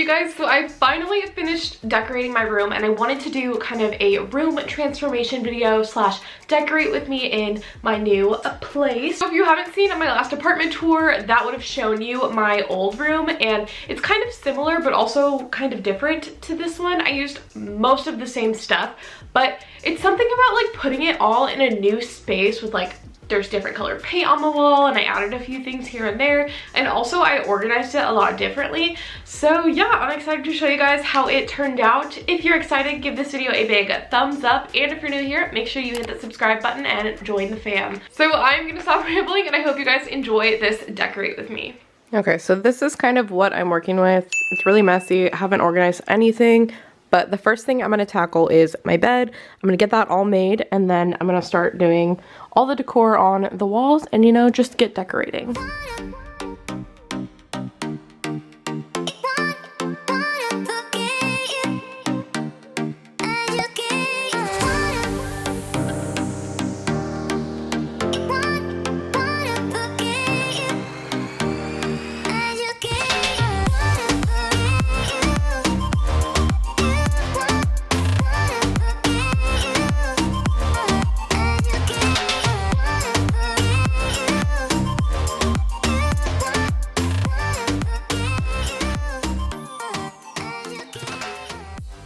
you guys, so I finally finished decorating my room and I wanted to do kind of a room transformation video slash decorate with me in my new place. So if you haven't seen my last apartment tour, that would have shown you my old room, and it's kind of similar but also kind of different to this one. I used most of the same stuff, but it's something about like putting it all in a new space with like there's different colored paint on the wall, and I added a few things here and there, and also I organized it a lot differently. So yeah, I'm excited to show you guys how it turned out. If you're excited, give this video a big thumbs up, and if you're new here, make sure you hit that subscribe button and join the fam. So I'm gonna stop rambling, and I hope you guys enjoy this decorate with me. Okay, so this is kind of what I'm working with. It's really messy. I haven't organized anything. But the first thing I'm going to tackle is my bed. I'm going to get that all made, and then I'm going to start doing all the decor on the walls and, you know, just get decorating.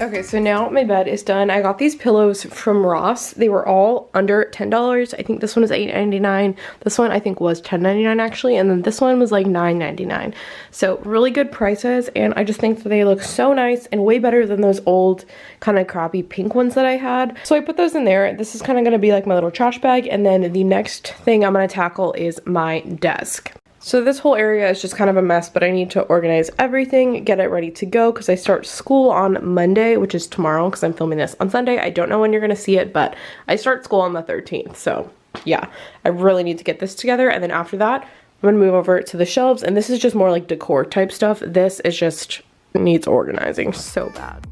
Okay, so now my bed is done. I got these pillows from Ross. They were all under $10. I think this one was $8.99. This one I think was $10.99 actually, and then this one was like $9.99. So really good prices, and I just think that they look so nice and way better than those old kind of crappy pink ones that I had. So I put those in there. This is kind of going to be like my little trash bag, and then the next thing I'm going to tackle is my desk. So this whole area is just kind of a mess, but I need to organize everything, get it ready to go, because I start school on Monday, which is tomorrow, because I'm filming this on Sunday. I don't know when you're going to see it, but I start school on the 13th. So yeah, I really need to get this together. And then after that, I'm going to move over to the shelves. And this is just more like decor type stuff. This is just needs organizing so bad.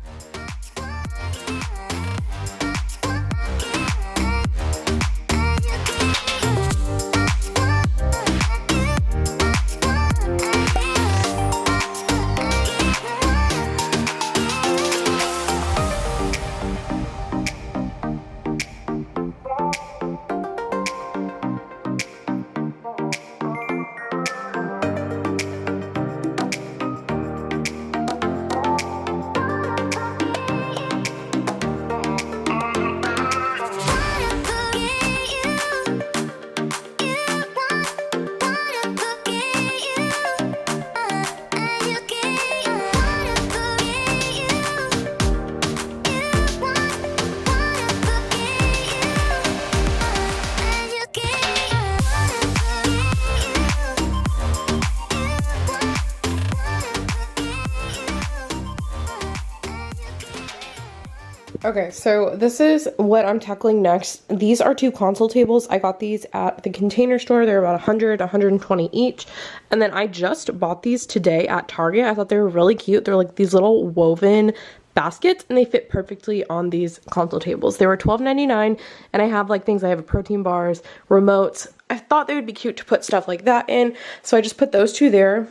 Okay, so this is what I'm tackling next. These are two console tables. I got these at the Container Store. They're about 100, 120 each. And then I just bought these today at Target. I thought they were really cute. They're like these little woven baskets, and they fit perfectly on these console tables. They were $12.99, and I have like things. I have protein bars, remotes. I thought they would be cute to put stuff like that in, so I just put those two there.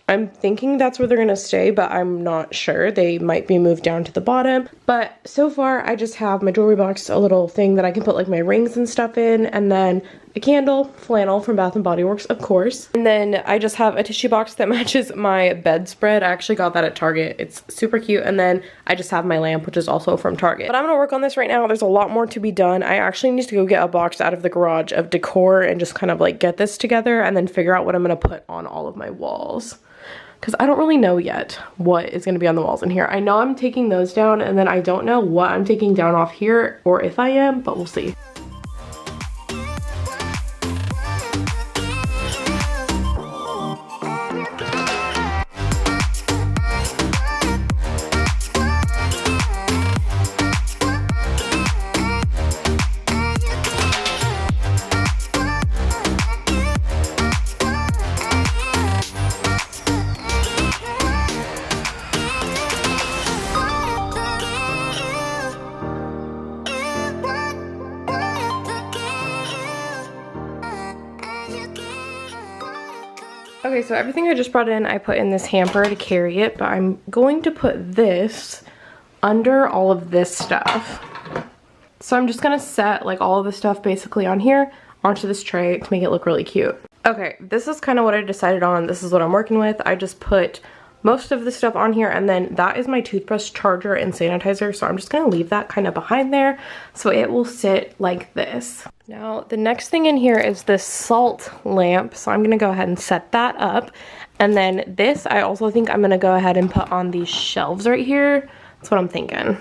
I'm thinking that's where they're gonna stay, but I'm not sure. They might be moved down to the bottom. But so far, I just have my jewelry box, a little thing that I can put like my rings and stuff in, and then a candle, flannel from Bath & Body Works, of course. And then I just have a tissue box that matches my bedspread. I actually got that at Target. It's super cute. And then I just have my lamp, which is also from Target. But I'm gonna work on this right now. There's a lot more to be done. I actually need to go get a box out of the garage of decor and just kind of like get this together and then figure out what I'm gonna put on all of my walls, because I don't really know yet what is going to be on the walls in here. I know I'm taking those down, and then I don't know what I'm taking down off here, or if I am, but we'll see. Okay, so everything I just brought in, I put in this hamper to carry it, but I'm going to put this under all of this stuff. So I'm just gonna set like all of the stuff basically on here onto this tray to make it look really cute. Okay, this is kind of what I decided on. This is what I'm working with. I just put most of the stuff on here, and then that is my toothbrush charger and sanitizer, so I'm just gonna leave that kind of behind there so it will sit like this. Now the next thing in here is this salt lamp, so I'm gonna go ahead and set that up. And then this I also think I'm gonna go ahead and put on these shelves right here. That's what I'm thinking.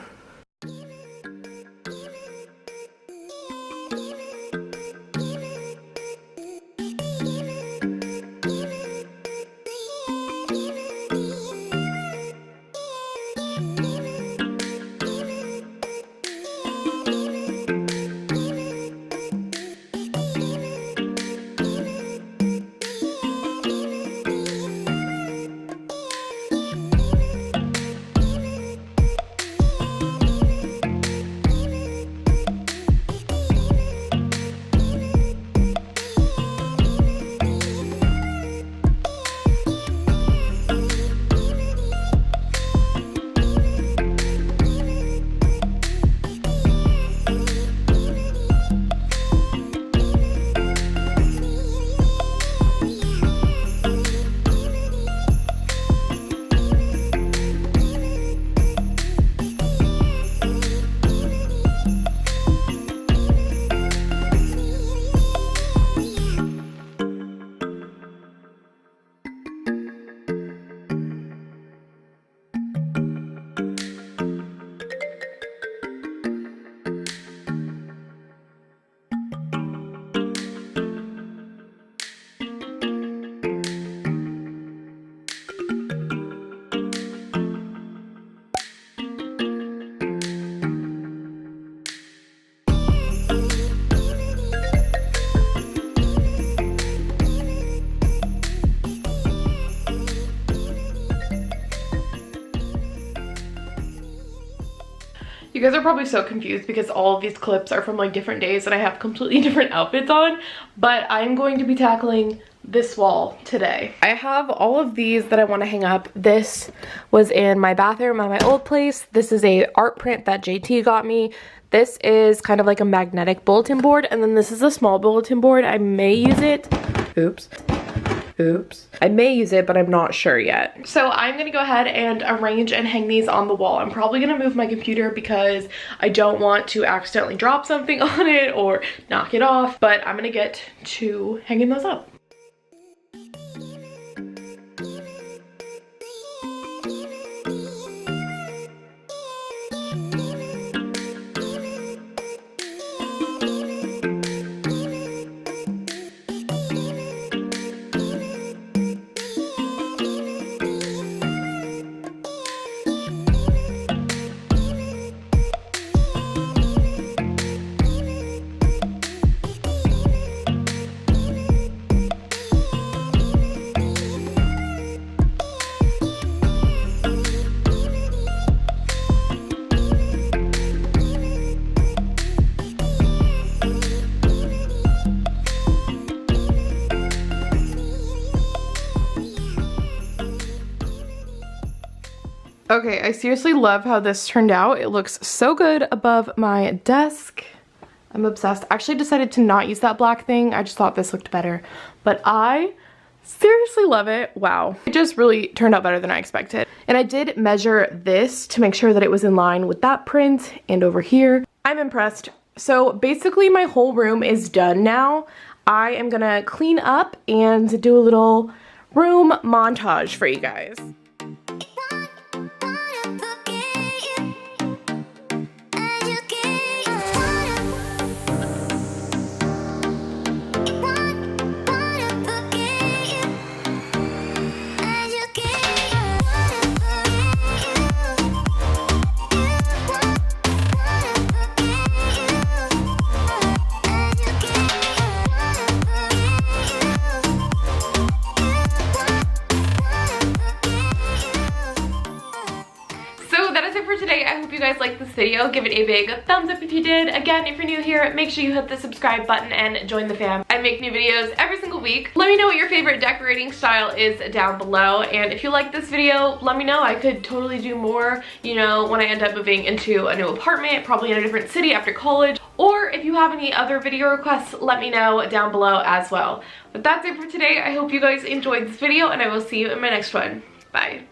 You guys are probably so confused because all of these clips are from like different days and I have completely different outfits on, but I'm going to be tackling this wall today. I have all of these that I want to hang up. This was in my bathroom at my old place. This is a art print that JT got me. This is kind of like a magnetic bulletin board, and then this is a small bulletin board. I may use it. Oops. I may use it, but I'm not sure yet. So I'm gonna go ahead and arrange and hang these on the wall. I'm probably gonna move my computer because I don't want to accidentally drop something on it or knock it off, but I'm gonna get to hanging those up. Okay, I seriously love how this turned out. It looks so good above my desk. I'm obsessed. I actually decided to not use that black thing. I just thought this looked better, but I seriously love it. Wow. It just really turned out better than I expected. And I did measure this to make sure that it was in line with that print and over here. I'm impressed. So basically my whole room is done now. I am gonna clean up and do a little room montage for you guys. You guys liked this video, give it a big thumbs up if you did. Again, if you're new here, make sure you hit the subscribe button and join the fam. I make new videos every single single week. Let me know what your favorite decorating style is down below, and if you like this video, let me know. I could totally do more, you know, when I end up moving into a new apartment, probably in a different city after college. Or if you have any other video requests, let me know down below as well. But that's it for today. I hope you guys enjoyed this video, and I will see you in my next one. Bye.